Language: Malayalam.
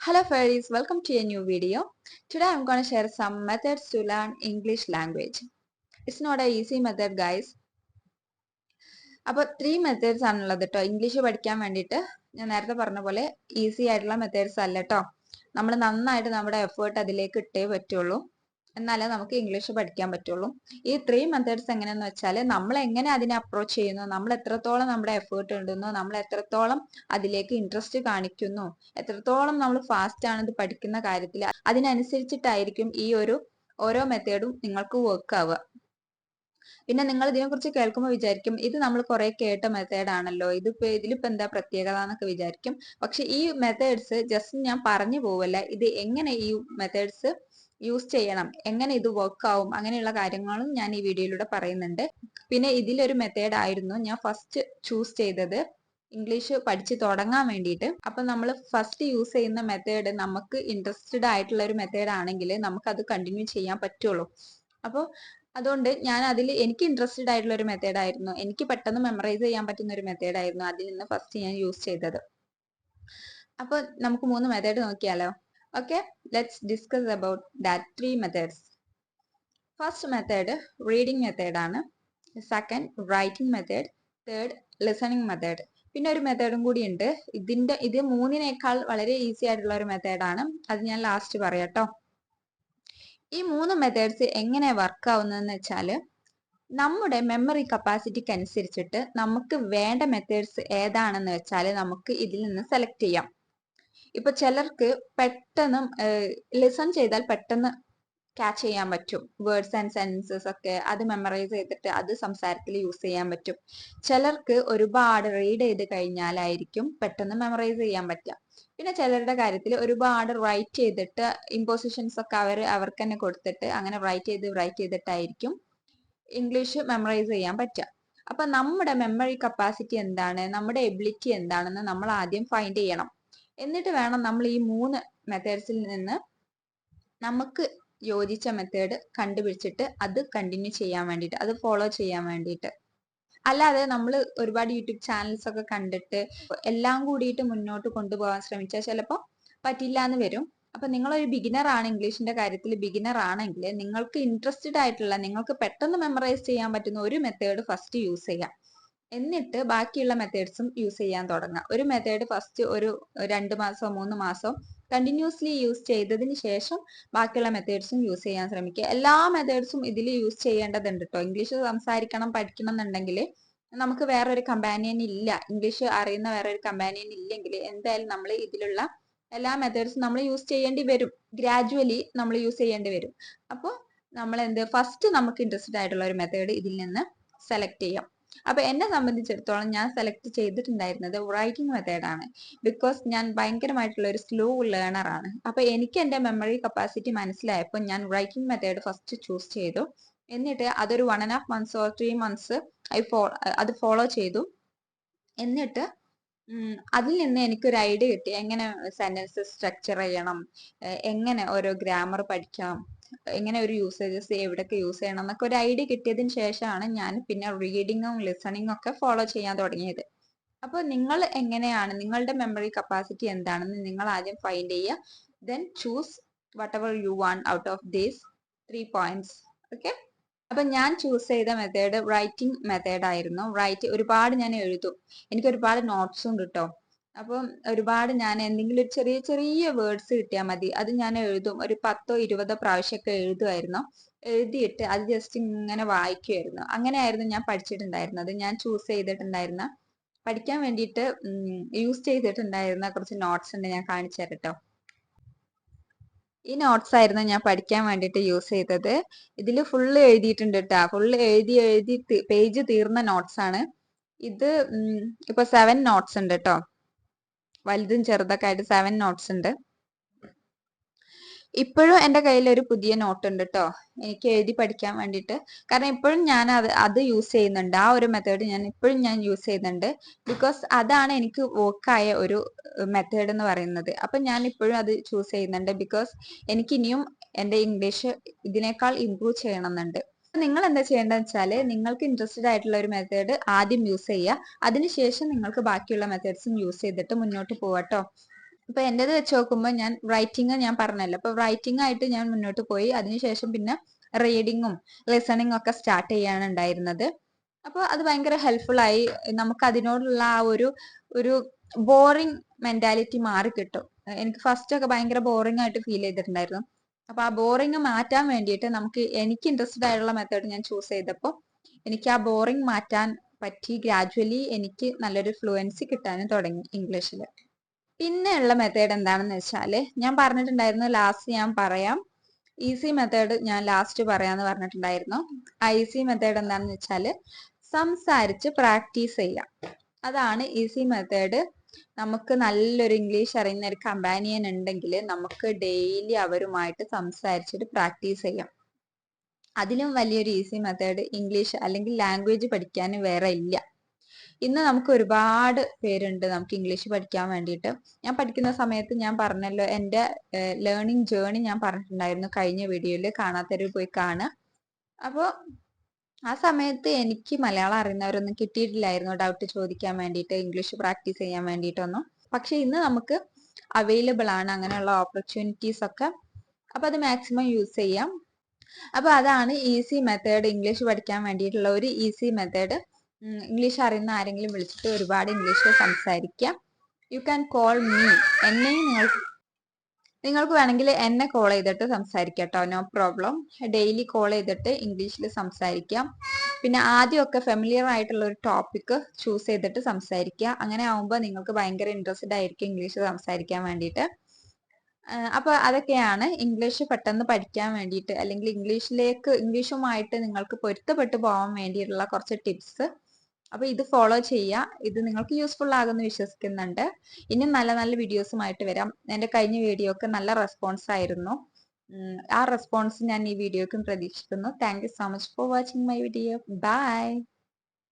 Hello fairies, welcome to a new video. Today I'm going to share some methods to learn English language. It's not an easy method guys. അപ്പോൾ 3 മെത്തേഡ്സ് ആണുള്ളത് കേട്ടോ. ഇംഗ്ലീഷ് പഠിക്കാൻ വേണ്ടിയിട്ട് ഞാൻ നേരത്തെ പറഞ്ഞ പോലെ ഈസി ആയിട്ടുള്ള മെത്തേഡ്സ് അല്ല കേട്ടോ. നമ്മൾ നന്നായിട്ട് നമ്മുടെ എഫേർട്ട് അതിലേക്ക് ഇട്ടേ പറ്റുള്ളൂ, എന്നാലേ നമുക്ക് ഇംഗ്ലീഷ് പഠിക്കാൻ പറ്റുള്ളൂ. ഈ 3 മെത്തേഡ്സ് എങ്ങനെയെന്ന് വെച്ചാൽ നമ്മൾ എങ്ങനെ അതിനെ അപ്രോച്ച് ചെയ്യുന്നു, നമ്മൾ എത്രത്തോളം നമ്മുടെ എഫേർട്ട് ഇടുന്നു, നമ്മൾ എത്രത്തോളം അതിലേക്ക് ഇൻട്രസ്റ്റ് കാണിക്കുന്നു, എത്രത്തോളം നമ്മൾ ഫാസ്റ്റ് ആണ് ഇത് പഠിക്കുന്ന കാര്യത്തിൽ, അതിനനുസരിച്ചിട്ടായിരിക്കും ഈ ഓരോ മെത്തേഡും നിങ്ങൾക്ക് വർക്ക് ആവുക. പിന്നെ നിങ്ങൾ ഇതിനെക്കുറിച്ച് കേൾക്കുമ്പോൾ വിചാരിക്കും ഇത് നമ്മൾ കുറെ കേട്ട മെത്തേഡ് ആണല്ലോ, ഇതിലിപ്പോ എന്താ പ്രത്യേകത എന്നൊക്കെ വിചാരിക്കും. പക്ഷെ ഈ മെത്തേഡ്സ് ജസ്റ്റ് ഞാൻ പറഞ്ഞു പോവല്ല, ഇത് എങ്ങനെ ഈ മെത്തേഡ്സ് യൂസ് ചെയ്യണം, എങ്ങനെ ഇത് വർക്ക് ആവും, അങ്ങനെയുള്ള കാര്യങ്ങളും ഞാൻ ഈ വീഡിയോയിലൂടെ പറയുന്നുണ്ട്. പിന്നെ ഇതിലൊരു മെത്തേഡ് ആയിരുന്നു ഞാൻ ഫസ്റ്റ് ചൂസ് ചെയ്തത് ഇംഗ്ലീഷ് പഠിച്ചു തുടങ്ങാൻ വേണ്ടിയിട്ട്. അപ്പൊ നമ്മൾ ഫസ്റ്റ് യൂസ് ചെയ്യുന്ന മെത്തേഡ് നമുക്ക് ഇൻട്രസ്റ്റഡ് ആയിട്ടുള്ള ഒരു മെത്തേഡ് ആണെങ്കിൽ നമുക്ക് അത് കണ്ടിന്യൂ ചെയ്യാൻ പറ്റുള്ളൂ. അപ്പോൾ അതുകൊണ്ട് ഞാൻ എനിക്ക് ഇൻട്രസ്റ്റഡ് ആയിട്ടുള്ള ഒരു മെത്തേഡ് ആയിരുന്നു, എനിക്ക് പെട്ടെന്ന് മെമ്മറൈസ് ചെയ്യാൻ പറ്റുന്ന ഒരു മെത്തേഡ് ആയിരുന്നു അതിൽ നിന്ന് ഫസ്റ്റ് ഞാൻ യൂസ് ചെയ്തത്. അപ്പൊ നമുക്ക് 3 മെത്തേഡ് നോക്കിയാലോ. Okay, let's discuss about that 3 methods. First method reading method ആണ്, second writing method, third listening method. പിന്നെ ഒരു മെത്തേഡും കൂടി ഉണ്ട്, ഇത് മൂന്നിനേക്കാൾ വളരെ ഈസി ആയിട്ടുള്ള ഒരു മെത്തേഡാണ്, അത് ഞാൻ ലാസ്റ്റ് പറയാട്ടോ. ഈ 3 മെത്തേഡ്സ് എങ്ങനെ വർക്ക് ആവുന്നതെന്ന് വെച്ചാൽ നമ്മുടെ മെമ്മറി കപ്പാസിറ്റിക്ക് അനുസരിച്ചിട്ട് നമുക്ക് വേണ്ട മെത്തേഡ്സ് ഏതാണെന്ന് വെച്ചാൽ നമുക്ക് ഇതിൽ നിന്ന് സെലക്ട് ചെയ്യാം. ഇപ്പൊ ചിലർക്ക് പെട്ടെന്ന് ലിസൺ ചെയ്താൽ പെട്ടെന്ന് ക്യാച്ച് ചെയ്യാൻ പറ്റും, വേർഡ്സ് ആൻഡ് സെൻസസ് ഒക്കെ അത് മെമ്മറൈസ് ചെയ്തിട്ട് അത് സംസാരത്തിൽ യൂസ് ചെയ്യാൻ പറ്റും. ചിലർക്ക് ഒരുപാട് റീഡ് ചെയ്ത് കഴിഞ്ഞാലായിരിക്കും പെട്ടെന്ന് മെമ്മറൈസ് ചെയ്യാൻ പറ്റുക. പിന്നെ ചിലരുടെ കാര്യത്തിൽ ഒരുപാട് റൈറ്റ് ചെയ്തിട്ട് ഇമ്പോസിഷൻസ് ഒക്കെ അവർക്ക് തന്നെ കൊടുത്തിട്ട് അങ്ങനെ റൈറ്റ് ചെയ്തിട്ടായിരിക്കും ഇംഗ്ലീഷ് മെമ്മറൈസ് ചെയ്യാൻ പറ്റുക. അപ്പൊ നമ്മുടെ മെമ്മറി കപ്പാസിറ്റി എന്താണ്, നമ്മുടെ എബിലിറ്റി എന്താണെന്ന് നമ്മൾ ആദ്യം ഫൈൻഡ് ചെയ്യണം. എന്നിട്ട് വേണം നമ്മൾ ഈ 3 മെത്തേഡ്സിൽ നിന്ന് നമുക്ക് യോജിച്ച മെത്തേഡ് കണ്ടുപിടിച്ചിട്ട് അത് കണ്ടിന്യൂ ചെയ്യാൻ വേണ്ടിയിട്ട്, അത് ഫോളോ ചെയ്യാൻ വേണ്ടിയിട്ട്. അല്ലാതെ നമ്മൾ ഒരുപാട് യൂട്യൂബ് ചാനൽസ് ഒക്കെ കണ്ടിട്ട് എല്ലാം കൂടിയിട്ട് മുന്നോട്ട് കൊണ്ടുപോകാൻ ശ്രമിച്ചാൽ ചിലപ്പോൾ പറ്റില്ല എന്ന് വരും. അപ്പൊ നിങ്ങളൊരു ബിഗിനർ ആണ്, ഇംഗ്ലീഷിന്റെ കാര്യത്തിൽ ബിഗിനർ ആണെങ്കിൽ നിങ്ങൾക്ക് ഇൻട്രസ്റ്റഡ് ആയിട്ടുള്ള, നിങ്ങൾക്ക് പെട്ടെന്ന് മെമ്മറൈസ് ചെയ്യാൻ പറ്റുന്ന ഒരു മെത്തേഡ് ഫസ്റ്റ് യൂസ് ചെയ്യാം. എന്നിട്ട് ബാക്കിയുള്ള മെത്തേഡ്സും യൂസ് ചെയ്യാൻ തുടങ്ങാം. ഒരു മെത്തേഡ് ഫസ്റ്റ് ഒരു 2 മാസമോ 3 മാസമോ കണ്ടിന്യൂസ്ലി യൂസ് ചെയ്തതിന് ശേഷം ബാക്കിയുള്ള മെത്തേഡ്സും യൂസ് ചെയ്യാൻ ശ്രമിക്കുക. എല്ലാ മെത്തേഡ്സും ഇതിൽ യൂസ് ചെയ്യേണ്ടതുണ്ട് കേട്ടോ. ഇംഗ്ലീഷ് സംസാരിക്കണം പഠിക്കണം എന്നുണ്ടെങ്കിൽ നമുക്ക് വേറൊരു കമ്പാനിയൻ ഇല്ല, ഇംഗ്ലീഷ് അറിയുന്ന വേറൊരു കമ്പാനിയൻ ഇല്ലെങ്കിൽ എന്തായാലും നമ്മൾ ഇതിലുള്ള എല്ലാ മെത്തേഡ്സും നമ്മൾ യൂസ് ചെയ്യേണ്ടി വരും, ഗ്രാജുവലി നമ്മൾ യൂസ് ചെയ്യേണ്ടി വരും. അപ്പോൾ നമ്മൾ ഫസ്റ്റ് നമുക്ക് ഇൻട്രസ്റ്റഡ് ആയിട്ടുള്ള ഒരു മെത്തേഡ് ഇതിൽ നിന്ന് സെലക്ട് ചെയ്യാം. അപ്പൊ എന്നെ സംബന്ധിച്ചിടത്തോളം ഞാൻ സെലക്ട് ചെയ്തിട്ടുണ്ടായിരുന്നത് റൈറ്റിംഗ് മെത്തേഡാണ്. ബിക്കോസ് ഞാൻ ഭയങ്കരമായിട്ടുള്ള ഒരു സ്ലോ ലേണർ ആണ്. അപ്പൊ എനിക്ക് എന്റെ മെമ്മറി കപ്പാസിറ്റി മനസ്സിലായപ്പോൾ ഞാൻ റൈറ്റിംഗ് മെത്തേഡ് ഫസ്റ്റ് ചൂസ് ചെയ്തു. എന്നിട്ട് അതൊരു 1.5 months ഓർ 3 months അത് ഫോളോ ചെയ്തു. എന്നിട്ട് അതിൽ നിന്ന് എനിക്കൊരു ഐഡിയ കിട്ടി, എങ്ങനെ സെന്റൻസ് സ്ട്രക്ചർ ചെയ്യണം, എങ്ങനെ ഓരോ ഗ്രാമർ പഠിക്കാം, എങ്ങനെ ഒരു യൂസേജസ് എവിടെയൊക്കെ യൂസ് ചെയ്യണം എന്നൊക്കെ ഒരു ഐഡിയ കിട്ടിയതിന് ശേഷമാണ് ഞാൻ പിന്നെ റീഡിങ്ങും ലിസണിങ്ങും ഒക്കെ ഫോളോ ചെയ്യാൻ തുടങ്ങിയത്. അപ്പോൾ നിങ്ങൾ എങ്ങനെയാണ്, നിങ്ങളുടെ മെമ്മറി കപ്പാസിറ്റി എന്താണെന്ന് നിങ്ങൾ ആദ്യം ഫൈൻഡ് ചെയ്യുക. Then choose what ever you want out of these 3 points. Okay, അപ്പൊ ഞാൻ ചൂസ് ചെയ്ത മെത്തേഡ് റൈറ്റിംഗ് മെത്തേഡ് ആയിരുന്നു. ഒരുപാട് ഞാൻ എഴുതും, എനിക്ക് ഒരുപാട് നോട്ട്സും ഉണ്ട് കേട്ടോ. അപ്പം ഒരുപാട് ഞാൻ എന്തെങ്കിലും ഒരു ചെറിയ ചെറിയ വേർഡ്സ് കിട്ടിയാൽ മതി, അത് ഞാൻ എഴുതും. ഒരു 10 or 20 പ്രാവശ്യമൊക്കെ എഴുതുമായിരുന്നു. എഴുതിയിട്ട് അത് ജസ്റ്റ് ഇങ്ങനെ വായിക്കുമായിരുന്നു. അങ്ങനെയായിരുന്നു ഞാൻ പഠിച്ചിട്ടുണ്ടായിരുന്നത്. ഞാൻ ചൂസ് ചെയ്തിട്ടുണ്ടായിരുന്ന, പഠിക്കാൻ വേണ്ടിയിട്ട് യൂസ് ചെയ്തിട്ടുണ്ടായിരുന്ന കുറച്ച് നോട്ട്സ് ഉണ്ട്, ഞാൻ കാണിച്ചു തരാം കേട്ടോ. ഈ നോട്ട്സ് ആയിരുന്നു ഞാൻ പഠിക്കാൻ വേണ്ടിയിട്ട് യൂസ് ചെയ്തത്. ഇതിൽ ഫുള്ള് എഴുതിയിട്ടുണ്ട് കേട്ടോ, ഫുള്ള് എഴുതി പേജ് തീർന്ന നോട്ട്സ് ആണ് ഇത്. ഇപ്പൊ 7 നോട്ട്സ് ഉണ്ട് കേട്ടോ, വലുതും ചെറുതൊക്കെ ആയിട്ട് 7 നോട്ട്സ് ഉണ്ട്. ഇപ്പോഴും എൻ്റെ കയ്യിൽ ഒരു പുതിയ നോട്ട് ഉണ്ട് കേട്ടോ, എനിക്ക് എഴുതി പഠിക്കാൻ വേണ്ടിയിട്ട്. കാരണം ഇപ്പോഴും ഞാൻ അത് യൂസ് ചെയ്യുന്നുണ്ട്, ആ ഒരു മെത്തേഡ് ഇപ്പോഴും ഞാൻ യൂസ് ചെയ്യുന്നുണ്ട്. ബിക്കോസ് അതാണ് എനിക്ക് വർക്കായ ഒരു മെത്തേഡ് എന്ന് പറയുന്നത്. അപ്പൊ ഞാൻ ഇപ്പോഴും അത് ചൂസ് ചെയ്യുന്നുണ്ട്. ബിക്കോസ് എനിക്ക് ഇനിയും എൻ്റെ ഇംഗ്ലീഷ് ഇതിനേക്കാൾ ഇംപ്രൂവ് ചെയ്യണമെന്നുണ്ട്. നിങ്ങൾ എന്താ ചെയ്യേണ്ടതെന്ന് വെച്ചാൽ നിങ്ങൾക്ക് ഇൻട്രസ്റ്റഡ് ആയിട്ടുള്ള ഒരു മെത്തേഡ് ആദ്യം യൂസ് ചെയ്യുക, അതിനുശേഷം നിങ്ങൾക്ക് ബാക്കിയുള്ള മെത്തേഡ്സും യൂസ് ചെയ്തിട്ട് മുന്നോട്ട് പോവാട്ടോ. ഇപ്പൊ എന്റേത് വെച്ച് നോക്കുമ്പോൾ ഞാൻ പറഞ്ഞല്ലോ, അപ്പൊ റൈറ്റിംഗ് ആയിട്ട് ഞാൻ മുന്നോട്ട് പോയി. അതിനുശേഷം പിന്നെ റീഡിങ്ങും ലിസണിങ്ങും ഒക്കെ സ്റ്റാർട്ട് ചെയ്യാണ് ഉണ്ടായിരുന്നത്. അപ്പോൾ അത് ഭയങ്കര ഹെൽപ്ഫുൾ ആയി. നമുക്ക് അതിനോടുള്ള ആ ഒരു ബോറിംഗ് മെന്റാലിറ്റി മാറി കിട്ടും. എനിക്ക് ഫസ്റ്റ് ഒക്കെ ഭയങ്കര ബോറിംഗ് ആയിട്ട് ഫീൽ ചെയ്തിട്ടുണ്ടായിരുന്നു. അപ്പൊ ആ ബോറിംഗ് മാറ്റാൻ വേണ്ടിയിട്ട് എനിക്ക് ഇൻട്രസ്റ്റഡ് ആയിട്ടുള്ള മെത്തേഡ് ഞാൻ ചൂസ് ചെയ്തപ്പോൾ എനിക്ക് ആ ബോറിംഗ് മാറ്റാൻ പറ്റി. ഗ്രാജുവലി എനിക്ക് നല്ലൊരു ഫ്ലുവൻസി കിട്ടാനും തുടങ്ങി ഇംഗ്ലീഷിൽ. പിന്നെ ഉള്ള മെത്തേഡ് എന്താണെന്ന് വെച്ചാൽ ഞാൻ പറഞ്ഞിട്ടുണ്ടായിരുന്നു, ലാസ്റ്റ് ഞാൻ പറയാം. ഈസി മെത്തേഡ് ഞാൻ ലാസ്റ്റ് പറയാന്ന് പറഞ്ഞിട്ടുണ്ടായിരുന്നു. ആ ഈസി മെത്തേഡ് എന്താണെന്ന് വെച്ചാൽ സംസാരിച്ച് പ്രാക്ടീസ് ചെയ്യാം. അതാണ് ഈസി മെത്തേഡ്. നമുക്ക് നല്ലൊരു ഇംഗ്ലീഷ് അറിയുന്ന ഒരു കമ്പാനിയൻ ഉണ്ടെങ്കിൽ നമുക്ക് ഡെയിലി അവരുമായിട്ട് സംസാരിച്ചിട്ട് പ്രാക്ടീസ് ചെയ്യാം. അതിലും വലിയൊരു ഈസി മെത്തേഡ് ഇംഗ്ലീഷ് അല്ലെങ്കിൽ ലാംഗ്വേജ് പഠിക്കാൻ വേറെ ഇല്ല. ഇന്ന് നമുക്ക് ഒരുപാട് പേരുണ്ട് നമുക്ക് ഇംഗ്ലീഷ് പഠിക്കാൻ വേണ്ടിയിട്ട്. ഞാൻ പഠിക്കുന്ന സമയത്ത് ഞാൻ പറഞ്ഞല്ലോ, എൻ്റെ ലേണിംഗ് ജേർണി ഞാൻ പറഞ്ഞിട്ടുണ്ടായിരുന്നു കഴിഞ്ഞ വീഡിയോയിൽ. കാണാത്തവർ പോയി കാണുക. അപ്പോൾ ആ സമയത്ത് എനിക്ക് മലയാളം അറിയുന്നവരൊന്നും കിട്ടിയിട്ടില്ലായിരുന്നു ഡൗട്ട് ചോദിക്കാൻ വേണ്ടിയിട്ട്, ഇംഗ്ലീഷ് പ്രാക്ടീസ് ചെയ്യാൻ വേണ്ടിയിട്ടൊന്നും. പക്ഷെ ഇന്ന് നമുക്ക് അവൈലബിൾ ആണ് അങ്ങനെയുള്ള ഓപ്പർച്യൂണിറ്റീസ് ഒക്കെ. അപ്പൊ അത് മാക്സിമം യൂസ് ചെയ്യാം. അപ്പൊ അതാണ് ഈസി മെത്തേഡ്, ഇംഗ്ലീഷ് പഠിക്കാൻ വേണ്ടിയിട്ടുള്ള ഒരു ഈസി മെത്തേഡ്. ഇംഗ്ലീഷ് അറിയുന്ന ആരെങ്കിലും വിളിച്ചിട്ട് ഒരുപാട് ഇംഗ്ലീഷിൽ സംസാരിക്കാം. You can call me. എന്നെയും നിങ്ങൾക്ക് വേണമെങ്കിൽ എന്നെ കോൾ ചെയ്തിട്ട് സംസാരിക്കാം കേട്ടോ, നോ പ്രോബ്ലം. ഡെയിലി കോൾ ചെയ്തിട്ട് ഇംഗ്ലീഷിൽ സംസാരിക്കാം. പിന്നെ ആദ്യമൊക്കെ ഫെമിലിയർ ആയിട്ടുള്ള ഒരു ടോപ്പിക് ചൂസ് ചെയ്തിട്ട് സംസാരിക്കുക. അങ്ങനെ ആവുമ്പോൾ നിങ്ങൾക്ക് ഭയങ്കര ഇൻട്രസ്റ്റഡ് ആയിരിക്കും ഇംഗ്ലീഷ് സംസാരിക്കാൻ വേണ്ടിയിട്ട്. അപ്പൊ അതൊക്കെയാണ് ഇംഗ്ലീഷ് പെട്ടെന്ന് പഠിക്കാൻ വേണ്ടിയിട്ട്, അല്ലെങ്കിൽ ഇംഗ്ലീഷുമായിട്ട് നിങ്ങൾക്ക് പൊരുത്തപ്പെട്ടു പോകാൻ വേണ്ടിയിട്ടുള്ള കുറച്ച് ടിപ്സ്. അപ്പൊ ഇത് ഫോളോ ചെയ്യുക. ഇത് നിങ്ങൾക്ക് യൂസ്ഫുൾ ആകുമെന്ന് വിശ്വസിക്കുന്നുണ്ട്. ഇനിയും നല്ല നല്ല വീഡിയോസുമായിട്ട് വരാം. എൻ്റെ കഴിഞ്ഞ വീഡിയോക്ക് നല്ല റെസ്പോൺസ് ആയിരുന്നു. ആ റെസ്പോൺസ് ഞാൻ ഈ വീഡിയോക്കും പ്രതീക്ഷിക്കുന്നു. Thank you so much for watching my video. By.